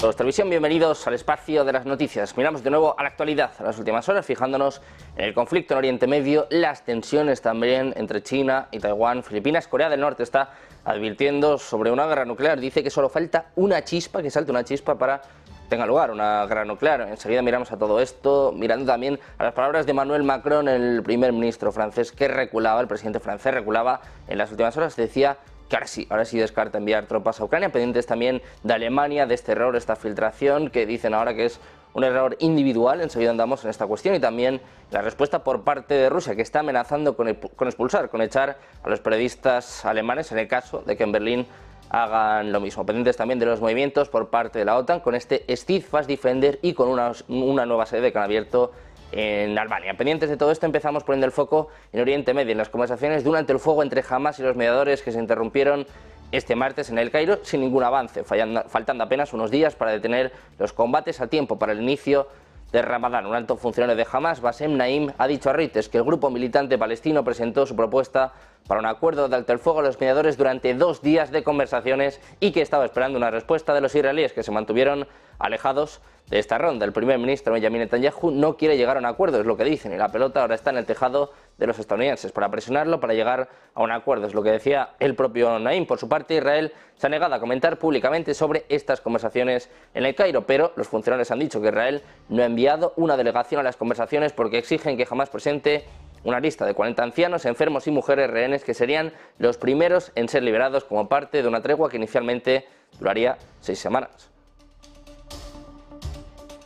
Todos televisión, bienvenidos al espacio de las noticias. Miramos de nuevo a la actualidad, a las últimas horas, fijándonos en el conflicto en Oriente Medio, las tensiones también entre China y Taiwán, Filipinas. Corea del Norte está advirtiendo sobre una guerra nuclear, dice que solo falta una chispa, que salte una chispa para que tenga lugar una guerra nuclear. Enseguida miramos a todo esto, mirando también a las palabras de Emmanuel Macron, el primer ministro francés, que reculaba, el presidente francés reculaba en las últimas horas, decía que ahora sí descarta enviar tropas a Ucrania, pendientes también de Alemania, de este error, esta filtración, que dicen ahora que es un error individual. Enseguida andamos en esta cuestión, y también la respuesta por parte de Rusia, que está amenazando con expulsar, con echar a los periodistas alemanes en el caso de que en Berlín hagan lo mismo. Pendientes también de los movimientos por parte de la OTAN con este Steadfast Defender y con una nueva sede que han abierto en Albania. Pendientes de todo esto, empezamos poniendo el foco en Oriente Medio, en las conversaciones durante el fuego entre Hamas y los mediadores que se interrumpieron este martes en El Cairo sin ningún avance, faltando apenas unos días para detener los combates a tiempo para el inicio de Ramadán. Un alto funcionario de Hamas, Bassem Naim, ha dicho a Reuters que el grupo militante palestino presentó su propuesta para un acuerdo de alto el fuego a los mediadores durante 2 días de conversaciones y que estaba esperando una respuesta de los israelíes, que se mantuvieron alejados de esta ronda. El primer ministro Benjamin Netanyahu no quiere llegar a un acuerdo, es lo que dicen, y la pelota ahora está en el tejado de los estadounidenses para presionarlo, para llegar a un acuerdo, es lo que decía el propio Naim. Por su parte, Israel se ha negado a comentar públicamente sobre estas conversaciones en El Cairo, pero los funcionarios han dicho que Israel no ha enviado una delegación a las conversaciones porque exigen que jamás presente una lista de 40 ancianos, enfermos y mujeres rehenes que serían los primeros en ser liberados como parte de una tregua que inicialmente duraría 6 semanas.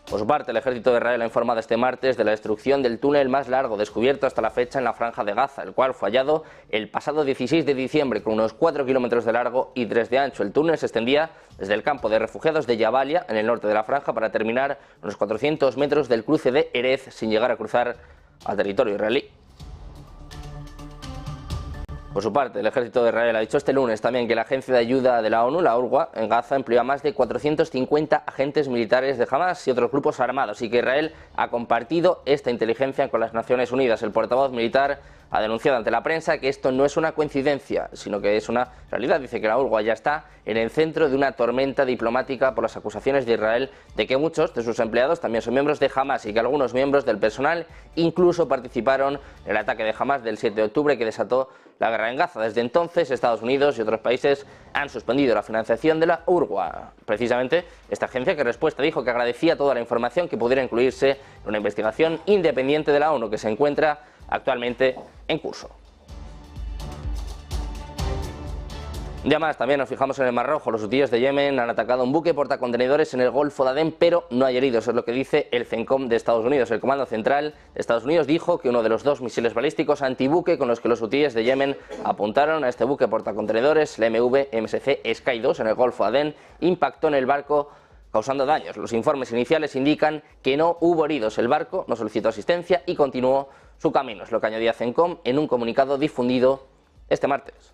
Por su parte, el ejército de Israel ha informado este martes de la destrucción del túnel más largo descubierto hasta la fecha en la franja de Gaza, el cual fue hallado el pasado 16 de diciembre con unos 4 kilómetros de largo y 3 de ancho. El túnel se extendía desde el campo de refugiados de Jabalia, en el norte de la franja, para terminar a unos 400 metros del cruce de Erez, sin llegar a cruzar al territorio israelí. Por su parte, el ejército de Israel ha dicho este lunes también que la agencia de ayuda de la ONU, la UNRWA, en Gaza empleó a más de 450 agentes militares de Hamas y otros grupos armados, y que Israel ha compartido esta inteligencia con las Naciones Unidas. El portavoz militar ha denunciado ante la prensa que esto no es una coincidencia, sino que es una realidad. Dice que la UNRWA ya está en el centro de una tormenta diplomática por las acusaciones de Israel de que muchos de sus empleados también son miembros de Hamas y que algunos miembros del personal incluso participaron en el ataque de Hamas del 7 de octubre que desató la guerra en Gaza. Desde entonces, Estados Unidos y otros países han suspendido la financiación de la UNRWA. Precisamente, esta agencia, que en respuesta dijo que agradecía toda la información que pudiera incluirse en una investigación independiente de la ONU que se encuentra actualmente en curso. Un día más también nos fijamos en el Mar Rojo. Los hutíes de Yemen han atacado un buque portacontenedores en el Golfo de Adén, pero no hay heridos, es lo que dice el CENTCOM de Estados Unidos. El Comando Central de Estados Unidos dijo que uno de los 2 misiles balísticos antibuque con los que los hutíes de Yemen apuntaron a este buque portacontenedores, el MV-MSC Sky 2, en el Golfo de Adén, impactó en el barco causando daños. Los informes iniciales indican que no hubo heridos. El barco no solicitó asistencia y continuó su camino, es lo que añadía CENTCOM en un comunicado difundido este martes.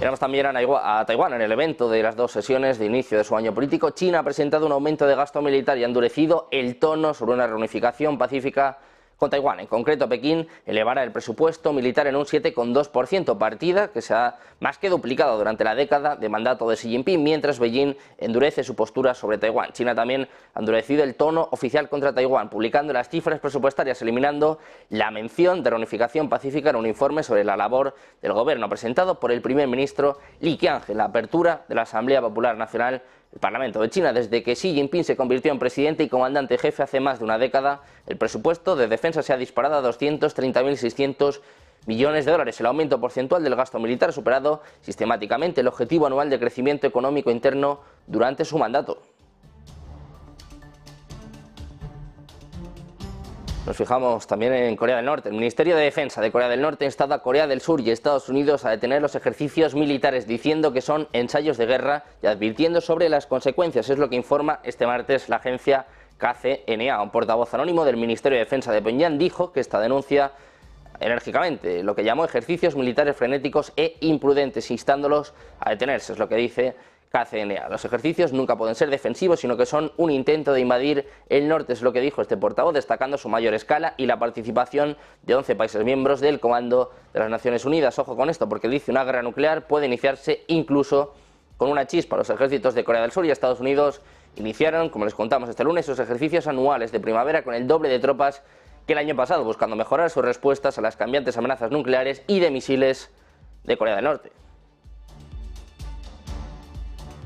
Miramos también a Taiwán. En el evento de las 2 sesiones de inicio de su año político, China ha presentado un aumento de gasto militar y ha endurecido el tono sobre una reunificación pacífica con Taiwán. En concreto, Pekín elevará el presupuesto militar en un 7,2%, partida que se ha más que duplicado durante la década de mandato de Xi Jinping, mientras Beijing endurece su postura sobre Taiwán. China también ha endurecido el tono oficial contra Taiwán, publicando las cifras presupuestarias, eliminando la mención de reunificación pacífica en un informe sobre la labor del gobierno presentado por el primer ministro Li Qiang en la apertura de la Asamblea Popular Nacional, el Parlamento de China. Desde que Xi Jinping se convirtió en presidente y comandante jefe hace más de una década, el presupuesto de defensa se ha disparado a 230.600 millones de dólares. El aumento porcentual del gasto militar ha superado sistemáticamente el objetivo anual de crecimiento económico interno durante su mandato. Nos fijamos también en Corea del Norte. El Ministerio de Defensa de Corea del Norte ha instado a Corea del Sur y Estados Unidos a detener los ejercicios militares, diciendo que son ensayos de guerra y advirtiendo sobre las consecuencias. Es lo que informa este martes la agencia KCNA. Un portavoz anónimo del Ministerio de Defensa de Pyongyang dijo que esta denuncia enérgicamente lo que llamó ejercicios militares frenéticos e imprudentes, instándolos a detenerse. Es lo que dice KCNA. Los ejercicios nunca pueden ser defensivos, sino que son un intento de invadir el norte, es lo que dijo este portavoz, destacando su mayor escala y la participación de 11 países miembros del Comando de las Naciones Unidas. Ojo con esto, porque dice una guerra nuclear puede iniciarse incluso Con una chispa, los ejércitos de Corea del Sur y Estados Unidos iniciaron, como les contamos este lunes, sus ejercicios anuales de primavera con el doble de tropas que el año pasado, buscando mejorar sus respuestas a las cambiantes amenazas nucleares y de misiles de Corea del Norte.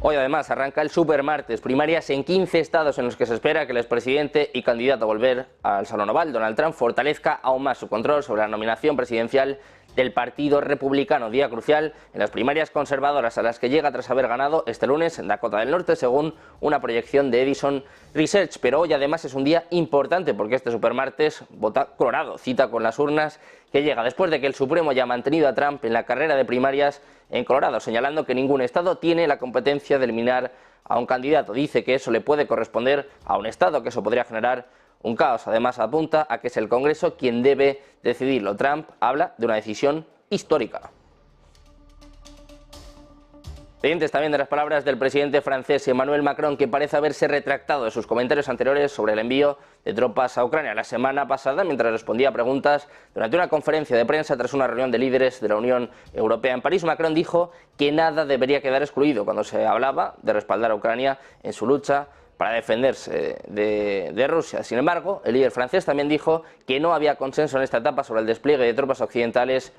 Hoy además arranca el supermartes, primarias en 15 estados en los que se espera que el expresidente y candidato a volver al Salón Oval, Donald Trump, fortalezca aún más su control sobre la nominación presidencial del Partido Republicano, día crucial en las primarias conservadoras a las que llega tras haber ganado este lunes en Dakota del Norte, según una proyección de Edison Research. Pero hoy además es un día importante porque este supermartes vota Colorado, cita con las urnas que llega después de que el Supremo haya mantenido a Trump en la carrera de primarias en Colorado, señalando que ningún estado tiene la competencia de eliminar a un candidato. Dice que eso le puede corresponder a un estado, que eso podría generar un caos. Además apunta a que es el Congreso quien debe decidirlo. Trump habla de una decisión histórica. Pendientes también de las palabras del presidente francés Emmanuel Macron, que parece haberse retractado de sus comentarios anteriores sobre el envío de tropas a Ucrania la semana pasada, mientras respondía a preguntas durante una conferencia de prensa tras una reunión de líderes de la Unión Europea en París. Macron dijo que nada debería quedar excluido cuando se hablaba de respaldar a Ucrania en su lucha para defenderse de Rusia. Sin embargo, el líder francés también dijo que no había consenso en esta etapa sobre el despliegue de tropas occidentales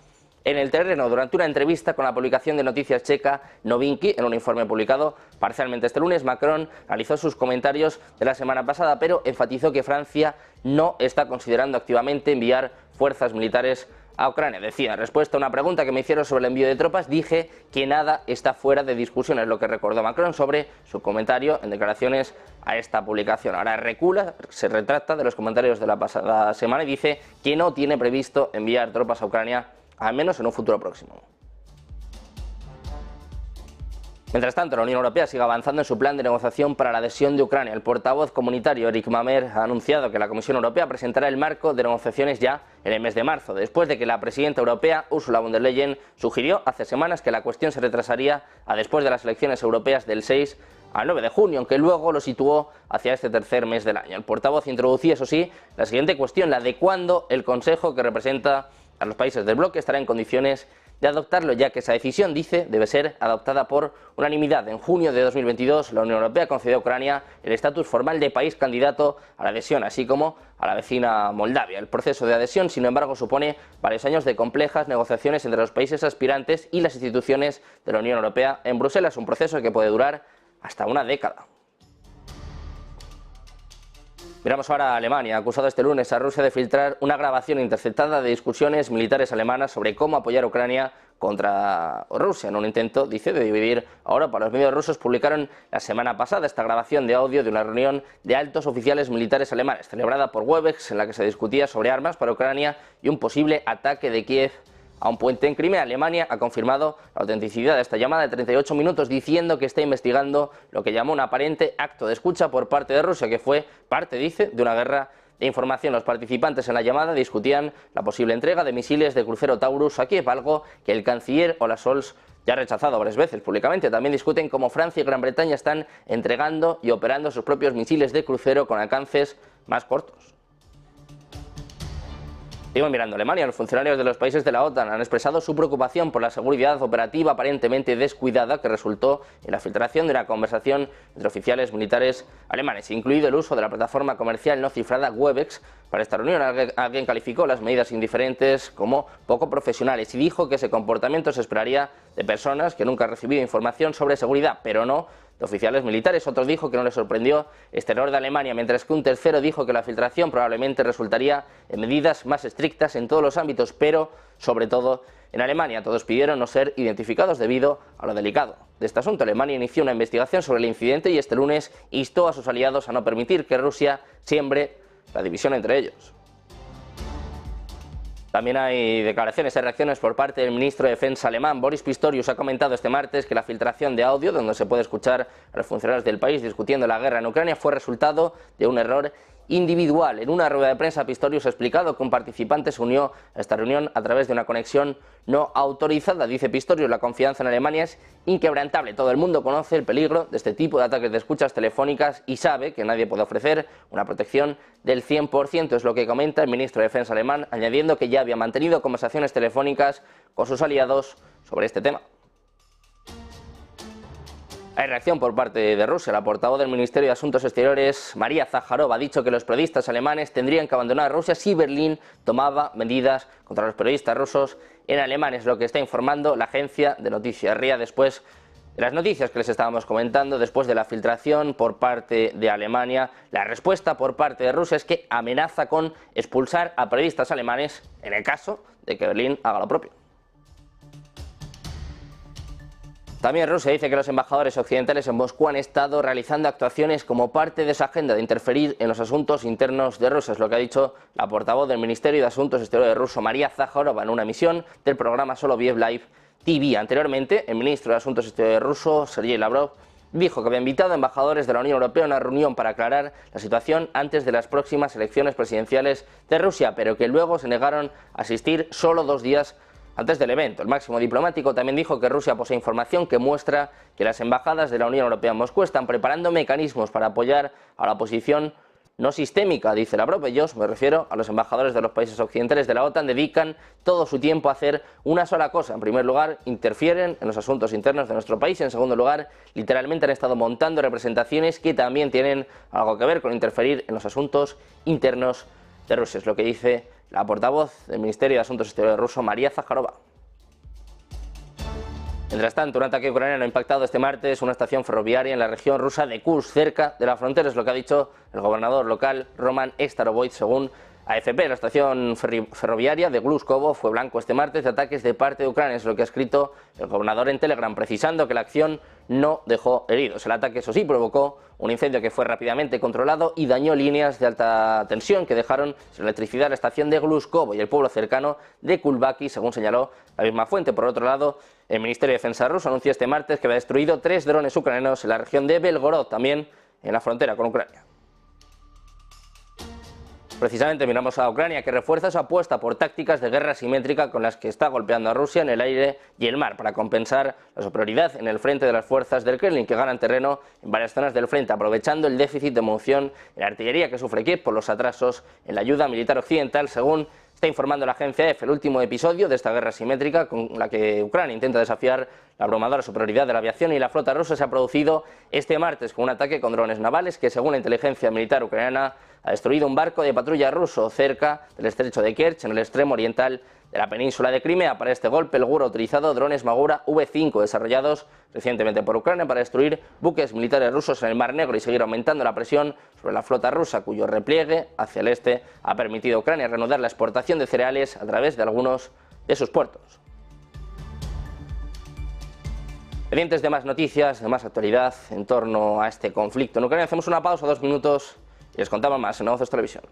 en el terreno. Durante una entrevista con la publicación de noticias checa Novinky, en un informe publicado parcialmente este lunes, Macron analizó sus comentarios de la semana pasada, pero enfatizó que Francia no está considerando activamente enviar fuerzas militares a Ucrania. Decía, en respuesta a una pregunta que me hicieron sobre el envío de tropas, dije que nada está fuera de discusión, es lo que recordó Macron sobre su comentario en declaraciones a esta publicación. Ahora recula, se retracta de los comentarios de la pasada semana y dice que no tiene previsto enviar tropas a Ucrania, al menos en un futuro próximo. Mientras tanto, la Unión Europea sigue avanzando en su plan de negociación para la adhesión de Ucrania. El portavoz comunitario Eric Mamer ha anunciado que la Comisión Europea presentará el marco de negociaciones ya en el mes de marzo, después de que la presidenta europea Ursula von der Leyen sugirió hace semanas que la cuestión se retrasaría a después de las elecciones europeas del 6 al 9 de junio, aunque luego lo situó hacia este tercer mes del año. El portavoz introducía, eso sí, la siguiente cuestión, la de cuándo el Consejo, que representa a los países del bloque, estará en condiciones de adoptarlo, ya que esa decisión, dice, debe ser adoptada por unanimidad. En junio de 2022, la Unión Europea concedió a Ucrania el estatus formal de país candidato a la adhesión, así como a la vecina Moldavia. El proceso de adhesión, sin embargo, supone varios años de complejas negociaciones entre los países aspirantes y las instituciones de la Unión Europea en Bruselas, un proceso que puede durar hasta una década. Miramos ahora a Alemania, acusado este lunes a Rusia de filtrar una grabación interceptada de discusiones militares alemanas sobre cómo apoyar a Ucrania contra Rusia, en un intento, dice, de dividir a Europa. Los medios rusos publicaron la semana pasada esta grabación de audio de una reunión de altos oficiales militares alemanes, celebrada por Webex, en la que se discutía sobre armas para Ucrania y un posible ataque de Kiev a un puente en Crimea. Alemania ha confirmado la autenticidad de esta llamada de 38 minutos, diciendo que está investigando lo que llamó un aparente acto de escucha por parte de Rusia, que fue parte, dice, de una guerra de información. Los participantes en la llamada discutían la posible entrega de misiles de crucero Taurus a Kiev, algo que el canciller Olaf Scholz ya ha rechazado varias veces públicamente. También discuten cómo Francia y Gran Bretaña están entregando y operando sus propios misiles de crucero con alcances más cortos. Seguimos mirando a Alemania. Los funcionarios de los países de la OTAN han expresado su preocupación por la seguridad operativa aparentemente descuidada que resultó en la filtración de una conversación entre oficiales militares alemanes, incluido el uso de la plataforma comercial no cifrada Webex para esta reunión. Alguien calificó las medidas indiferentes como poco profesionales y dijo que ese comportamiento se esperaría de personas que nunca han recibido información sobre seguridad, pero no de oficiales militares. Otros dijo que no les sorprendió este error de Alemania, mientras que un tercero dijo que la filtración probablemente resultaría en medidas más estrictas en todos los ámbitos, pero sobre todo en Alemania. Todos pidieron no ser identificados debido a lo delicado de este asunto. Alemania inició una investigación sobre el incidente y este lunes instó a sus aliados a no permitir que Rusia siembre la división entre ellos. También hay declaraciones y reacciones por parte del ministro de Defensa alemán. Boris Pistorius ha comentado este martes que la filtración de audio, donde se puede escuchar a los funcionarios del país discutiendo la guerra en Ucrania, fue resultado de un error individual. En una rueda de prensa, Pistorius ha explicado que un participante se unió a esta reunión a través de una conexión no autorizada. Dice Pistorius, la confianza en Alemania es inquebrantable. Todo el mundo conoce el peligro de este tipo de ataques de escuchas telefónicas y sabe que nadie puede ofrecer una protección del 100%, es lo que comenta el ministro de Defensa alemán, añadiendo que ya había mantenido conversaciones telefónicas con sus aliados sobre este tema. Hay reacción por parte de Rusia. La portavoz del Ministerio de Asuntos Exteriores, María Zaharova, ha dicho que los periodistas alemanes tendrían que abandonar Rusia si Berlín tomaba medidas contra los periodistas rusos en Alemania. Es lo que está informando la agencia de noticias RIA después de las noticias que les estábamos comentando, después de la filtración por parte de Alemania. La respuesta por parte de Rusia es que amenaza con expulsar a periodistas alemanes en el caso de que Berlín haga lo propio. También Rusia dice que los embajadores occidentales en Moscú han estado realizando actuaciones como parte de esa agenda de interferir en los asuntos internos de Rusia. Es lo que ha dicho la portavoz del Ministerio de Asuntos Exteriores ruso, María Zaharova, en una emisión del programa Soloviev Live TV. Anteriormente, el ministro de Asuntos Exteriores ruso, Sergei Lavrov, dijo que había invitado a embajadores de la Unión Europea a una reunión para aclarar la situación antes de las próximas elecciones presidenciales de Rusia, pero que luego se negaron a asistir solo 2 días antes del evento. El máximo diplomático también dijo que Rusia posee información que muestra que las embajadas de la Unión Europea en Moscú están preparando mecanismos para apoyar a la oposición no sistémica, dice Lavrov. Ellos, me refiero a los embajadores de los países occidentales de la OTAN, dedican todo su tiempo a hacer una sola cosa. En primer lugar, interfieren en los asuntos internos de nuestro país. En segundo lugar, literalmente han estado montando representaciones que también tienen algo que ver con interferir en los asuntos internos de Rusia. Es lo que dice la portavoz del Ministerio de Asuntos Exteriores ruso, María Zaharova. Mientras tanto, un ataque ucraniano ha impactado este martes una estación ferroviaria en la región rusa de Kursk, cerca de la frontera. Es lo que ha dicho el gobernador local, Roman Starovoyt, según AFP. La estación ferroviaria de Gluskovo fue blanco este martes de ataques de parte de Ucrania. Es lo que ha escrito el gobernador en Telegram, precisando que la acción no dejó heridos. El ataque, eso sí, provocó un incendio que fue rápidamente controlado y dañó líneas de alta tensión que dejaron sin electricidad la estación de Gluskovo y el pueblo cercano de Kulbaki, según señaló la misma fuente. Por otro lado, el Ministerio de Defensa ruso anunció este martes que había destruido 3 drones ucranianos en la región de Belgorod, también en la frontera con Ucrania. Precisamente miramos a Ucrania, que refuerza su apuesta por tácticas de guerra asimétrica con las que está golpeando a Rusia en el aire y el mar para compensar la superioridad en el frente de las fuerzas del Kremlin, que ganan terreno en varias zonas del frente, aprovechando el déficit de munición en la artillería que sufre Kiev por los atrasos en la ayuda militar occidental, según está informando la agencia EFE. El último episodio de esta guerra asimétrica con la que Ucrania intenta desafiar la abrumadora superioridad de la aviación y la flota rusa se ha producido este martes con un ataque con drones navales que, según la inteligencia militar ucraniana, ha destruido un barco de patrulla ruso cerca del estrecho de Kerch, en el extremo oriental de la península de Crimea. Para este golpe, el GUR ha utilizado drones Magura V5 desarrollados recientemente por Ucrania para destruir buques militares rusos en el Mar Negro y seguir aumentando la presión sobre la flota rusa, cuyo repliegue hacia el este ha permitido a Ucrania reanudar la exportación de cereales a través de algunos de sus puertos. Pendientes de más noticias, de más actualidad en torno a este conflicto en Ucrania, hacemos una pausa, 2 minutos, y les contamos más en Negocios Televisión.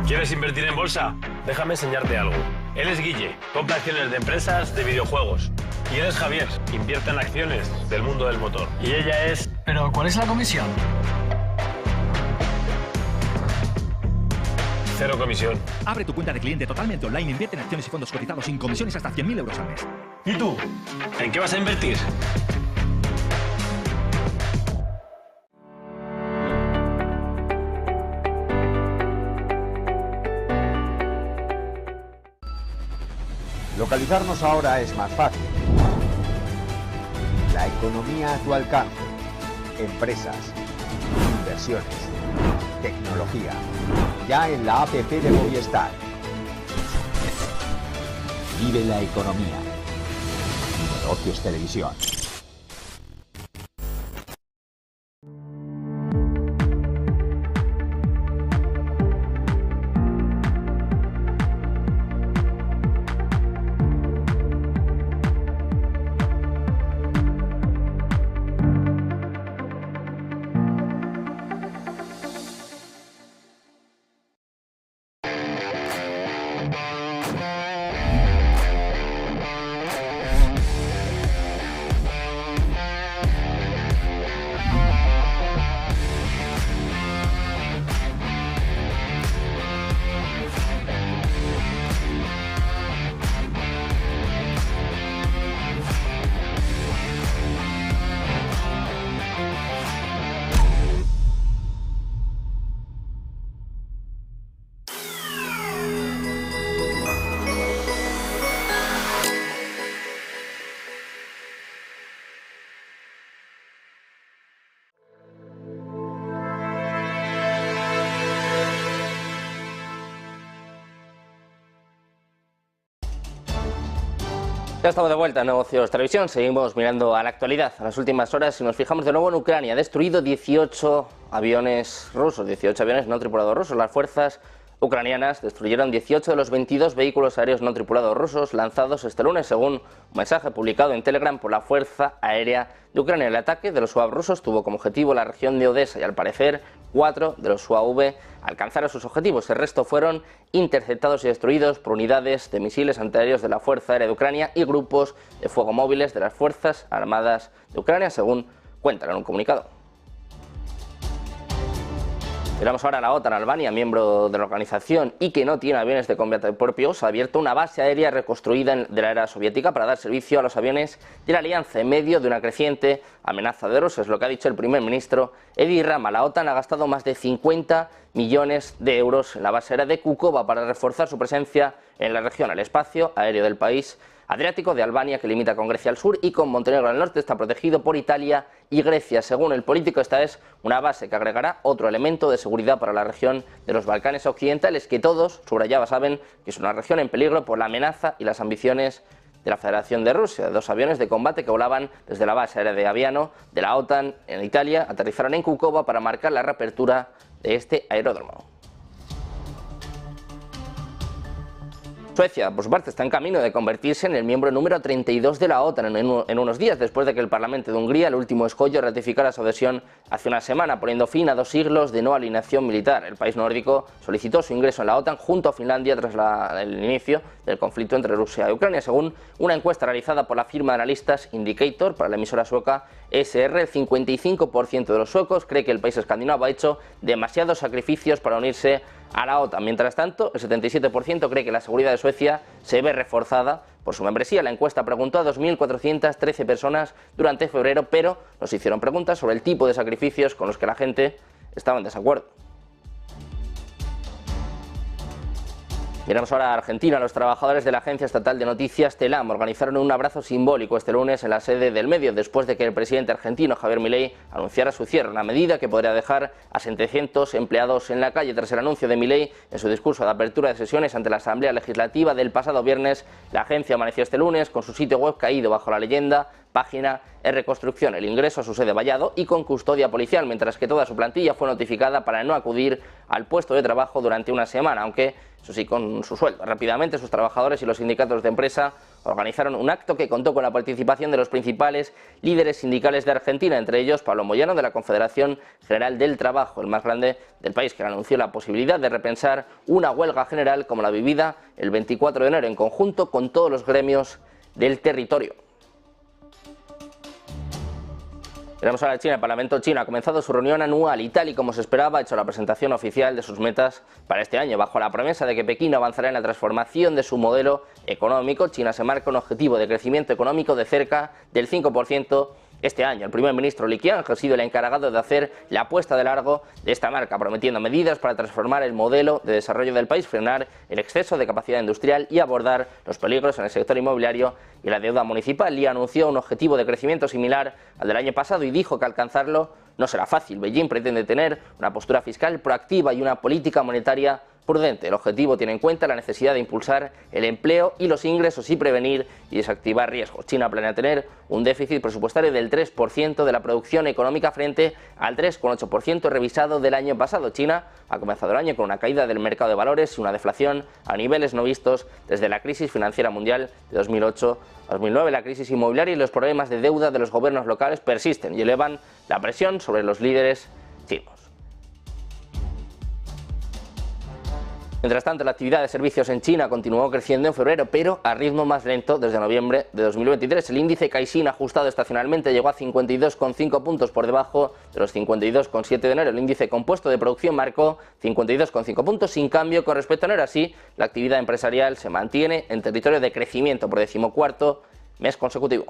¿Quieres invertir en bolsa? Déjame enseñarte algo. Él es Guille, compra acciones de empresas de videojuegos. Y él es Javier, invierte en acciones del mundo del motor. Y ella es... ¿Pero cuál es la comisión? 0 comisión. Abre tu cuenta de cliente totalmente online, invierte en acciones y fondos cotizados sin comisiones hasta 100.000 euros al mes. ¿Y tú? ¿En qué vas a invertir? Localizarnos ahora es más fácil. La economía a tu alcance. Empresas. Inversiones. Tecnología. Ya en la app de Movistar. Vive la economía. Negocios Televisión. Ya estamos de vuelta en Negocios Televisión, seguimos mirando a la actualidad, a las últimas horas, y nos fijamos de nuevo en Ucrania. Ha destruido 18 aviones rusos, 18 aviones no tripulados rusos. Las fuerzas ucranianas destruyeron 18 de los 22 vehículos aéreos no tripulados rusos lanzados este lunes, según un mensaje publicado en Telegram por la Fuerza Aérea de Ucrania. El ataque de los UAV rusos tuvo como objetivo la región de Odessa y, al parecer, 4 de los UAV alcanzaron sus objetivos. El resto fueron interceptados y destruidos por unidades de misiles antiaéreos de la Fuerza Aérea de Ucrania y grupos de fuego móviles de las Fuerzas Armadas de Ucrania, según cuentan en un comunicado. Miramos ahora a la OTAN. Albania, miembro de la organización y que no tiene aviones de combate propios, ha abierto una base aérea reconstruida de la era soviética para dar servicio a los aviones de la alianza en medio de una creciente amenaza de Rusia. Es lo que ha dicho el primer ministro Edi Rama. La OTAN ha gastado más de 50 millones de euros en la base aérea de Kukova para reforzar su presencia en la región. El espacio aéreo del país Adriático de Albania, que limita con Grecia al sur y con Montenegro al norte, está protegido por Italia y Grecia. Según el político, esta es una base que agregará otro elemento de seguridad para la región de los Balcanes occidentales, que todos, subrayaba, saben que es una región en peligro por la amenaza y las ambiciones de la Federación de Rusia. 2 aviones de combate que volaban desde la base aérea de Aviano de la OTAN en Italia aterrizaron en Kukova para marcar la reapertura de este aeródromo. Suecia, por su parte, está en camino de convertirse en el miembro número 32 de la OTAN en unos días, después de que el Parlamento de Hungría, el último escollo, ratificara su adhesión hace una semana, poniendo fin a 2 siglos de no alineación militar. El país nórdico solicitó su ingreso en la OTAN junto a Finlandia tras el inicio del conflicto entre Rusia y Ucrania. Según una encuesta realizada por la firma de analistas Indicator para la emisora sueca SR, el 55% de los suecos cree que el país escandinavo ha hecho demasiados sacrificios para unirse a la OTAN. Mientras tanto, el 77% cree que la seguridad de Suecia se ve reforzada por su membresía. La encuesta preguntó a 2.413 personas durante febrero, pero nos hicieron preguntas sobre el tipo de sacrificios con los que la gente estaba en desacuerdo. Miramos ahora a Argentina. Los trabajadores de la agencia estatal de noticias Telam organizaron un abrazo simbólico este lunes en la sede del medio, después de que el presidente argentino Javier Milei anunciara su cierre, una medida que podría dejar a 700 empleados en la calle. Tras el anuncio de Milei en su discurso de apertura de sesiones ante la Asamblea Legislativa del pasado viernes, la agencia amaneció este lunes con su sitio web caído bajo la leyenda página en reconstrucción, el ingreso a su sede vallado y con custodia policial, mientras que toda su plantilla fue notificada para no acudir al puesto de trabajo durante una semana, aunque eso sí, con su sueldo. Rápidamente, sus trabajadores y los sindicatos de empresa organizaron un acto que contó con la participación de los principales líderes sindicales de Argentina, entre ellos Pablo Moyano, de la Confederación General del Trabajo, el más grande del país, que anunció la posibilidad de repensar una huelga general como la vivida el 24 de enero, en conjunto con todos los gremios del territorio. Miramos ahora a China. El Parlamento chino ha comenzado su reunión anual y, tal y como se esperaba, ha hecho la presentación oficial de sus metas para este año. Bajo la promesa de que Pekín avanzará en la transformación de su modelo económico, China se marca un objetivo de crecimiento económico de cerca del 5% este año. El primer ministro Li Qiang ha sido el encargado de hacer la apuesta de largo de esta marca, prometiendo medidas para transformar el modelo de desarrollo del país, frenar el exceso de capacidad industrial y abordar los peligros en el sector inmobiliario y la deuda municipal. Li anunció un objetivo de crecimiento similar al del año pasado y dijo que alcanzarlo no será fácil. Beijing pretende tener una postura fiscal proactiva y una política monetaria prudente. El objetivo tiene en cuenta la necesidad de impulsar el empleo y los ingresos y prevenir y desactivar riesgos. China planea tener un déficit presupuestario del 3% de la producción económica frente al 3,8% revisado del año pasado. China ha comenzado el año con una caída del mercado de valores y una deflación a niveles no vistos desde la crisis financiera mundial de 2008-2009. La crisis inmobiliaria y los problemas de deuda de los gobiernos locales persisten y elevan la presión sobre los líderes chinos. Mientras tanto, la actividad de servicios en China continuó creciendo en febrero, pero a ritmo más lento desde noviembre de 2023. El índice Caixin ajustado estacionalmente llegó a 52,5 puntos por debajo de los 52,7 de enero. El índice compuesto de producción marcó 52,5 puntos, sin cambio con respecto a enero. Así, la actividad empresarial se mantiene en territorio de crecimiento por 14º mes consecutivo.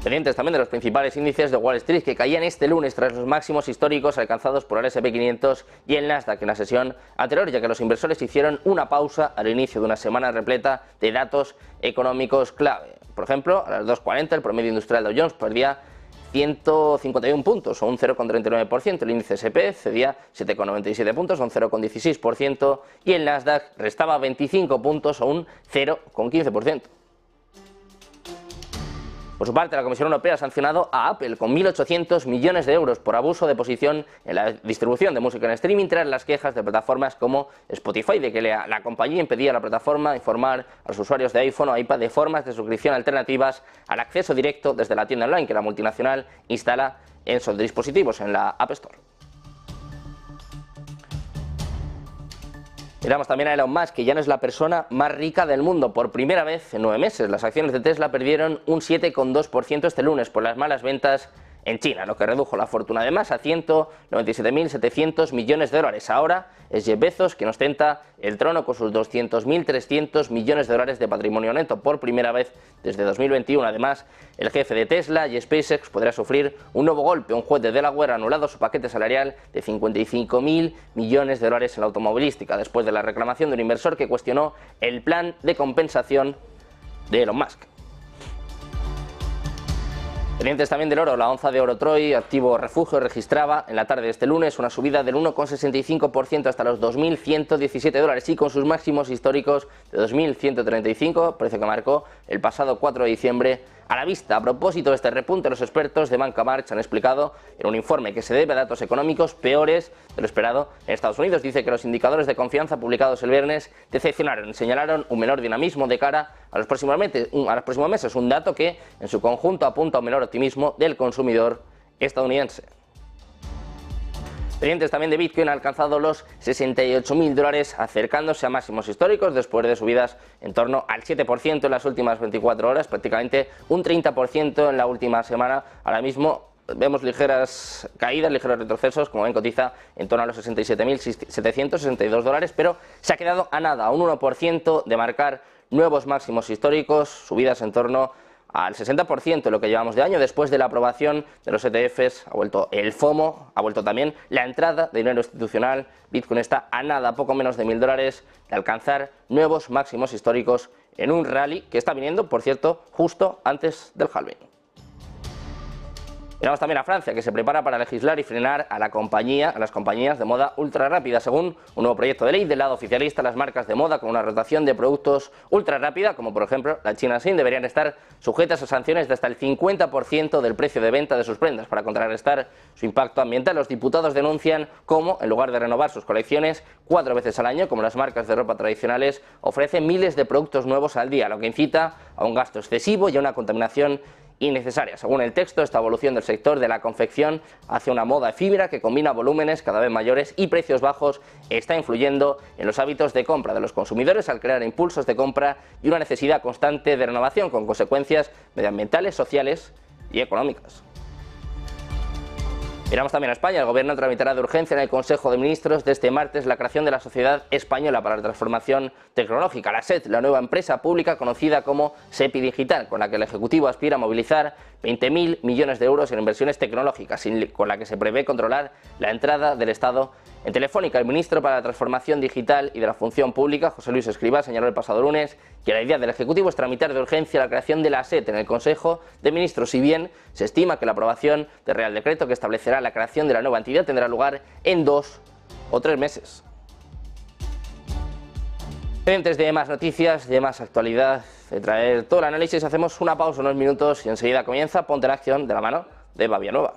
Pendientes también de los principales índices de Wall Street, que caían este lunes tras los máximos históricos alcanzados por el S&P 500 y el Nasdaq en la sesión anterior, ya que los inversores hicieron una pausa al inicio de una semana repleta de datos económicos clave. Por ejemplo, a las 2:40 el promedio industrial Dow Jones perdía 151 puntos, o un 0,39%. El índice S&P cedía 7,97 puntos, o un 0,16%. Y el Nasdaq restaba 25 puntos, o un 0,15%. Por su parte, la Comisión Europea ha sancionado a Apple con 1.800 millones de euros por abuso de posición en la distribución de música en streaming tras las quejas de plataformas como Spotify de que la compañía impedía a la plataforma informar a los usuarios de iPhone o iPad de formas de suscripción alternativas al acceso directo desde la tienda online que la multinacional instala en sus dispositivos en la App Store. Miramos también a Elon Musk, que ya no es la persona más rica del mundo. Por primera vez en 9 meses, las acciones de Tesla perdieron un 7,2% este lunes por las malas ventas en China, lo que redujo la fortuna de Musk a 197.700 millones de dólares. Ahora es Jeff Bezos quien ostenta el trono con sus 200.300 millones de dólares de patrimonio neto por primera vez desde 2021. Además, el jefe de Tesla y SpaceX podrá sufrir un nuevo golpe. Un juez de Delaware ha anulado su paquete salarial de 55.000 millones de dólares en la automovilística después de la reclamación de un inversor que cuestionó el plan de compensación de Elon Musk. Pendientes también del oro, la onza de oro Troy, activo refugio, registraba en la tarde de este lunes una subida del 1,65% hasta los 2.117 dólares y con sus máximos históricos de 2.135, precio que marcó el pasado 4 de diciembre a la vista. A propósito de este repunte, los expertos de Banca March han explicado en un informe que se debe a datos económicos peores de lo esperado en Estados Unidos. Dice que los indicadores de confianza publicados el viernes decepcionaron y señalaron un menor dinamismo de cara a los próximos meses, un dato que en su conjunto apunta a un menor optimismo del consumidor estadounidense. Pendientes también de Bitcoin, ha alcanzado los 68.000 dólares, acercándose a máximos históricos después de subidas en torno al 7% en las últimas 24 horas, prácticamente un 30% en la última semana. Ahora mismo vemos ligeras caídas, ligeros retrocesos, como ven cotiza en torno a los 67.762 dólares, pero se ha quedado a nada, a un 1% de marcar nuevos máximos históricos, subidas en torno al 60% de lo que llevamos de año. Después de la aprobación de los ETFs ha vuelto el FOMO, ha vuelto también la entrada de dinero institucional. Bitcoin está a nada, poco menos de 1.000 dólares de alcanzar nuevos máximos históricos en un rally que está viniendo, por cierto, justo antes del halving. Miramos también a Francia, que se prepara para legislar y frenar a las compañías de moda ultra rápida. Según un nuevo proyecto de ley del lado oficialista, las marcas de moda con una rotación de productos ultra rápida, como por ejemplo la China Shein, deberían estar sujetas a sanciones de hasta el 50% del precio de venta de sus prendas. Para contrarrestar su impacto ambiental, los diputados denuncian cómo, en lugar de renovar sus colecciones 4 veces al año, como las marcas de ropa tradicionales, ofrecen miles de productos nuevos al día, lo que incita a un gasto excesivo y a una contaminación innecesaria. Según el texto, esta evolución del sector de la confección hacia una moda efímera que combina volúmenes cada vez mayores y precios bajos está influyendo en los hábitos de compra de los consumidores al crear impulsos de compra y una necesidad constante de renovación con consecuencias medioambientales, sociales y económicas. Miramos también a España. El Gobierno tramitará de urgencia en el Consejo de Ministros de este martes la creación de la Sociedad Española para la Transformación Tecnológica, la SET, la nueva empresa pública conocida como SEPI Digital, con la que el Ejecutivo aspira a movilizar 20.000 millones de euros en inversiones tecnológicas, con la que se prevé controlar la entrada del Estado en Telefónica. El ministro para la Transformación Digital y de la Función Pública, José Luis Escrivá, señaló el pasado lunes que la idea del Ejecutivo es tramitar de urgencia la creación de la SET en el Consejo de Ministros, si bien se estima que la aprobación del Real Decreto que establecerá la creación de la nueva entidad tendrá lugar en 2 o 3 meses. Pendientes de más noticias, de más actualidad, de traer todo el análisis, hacemos una pausa unos minutos y enseguida comienza Ponte en Acción de la mano de Bavianova.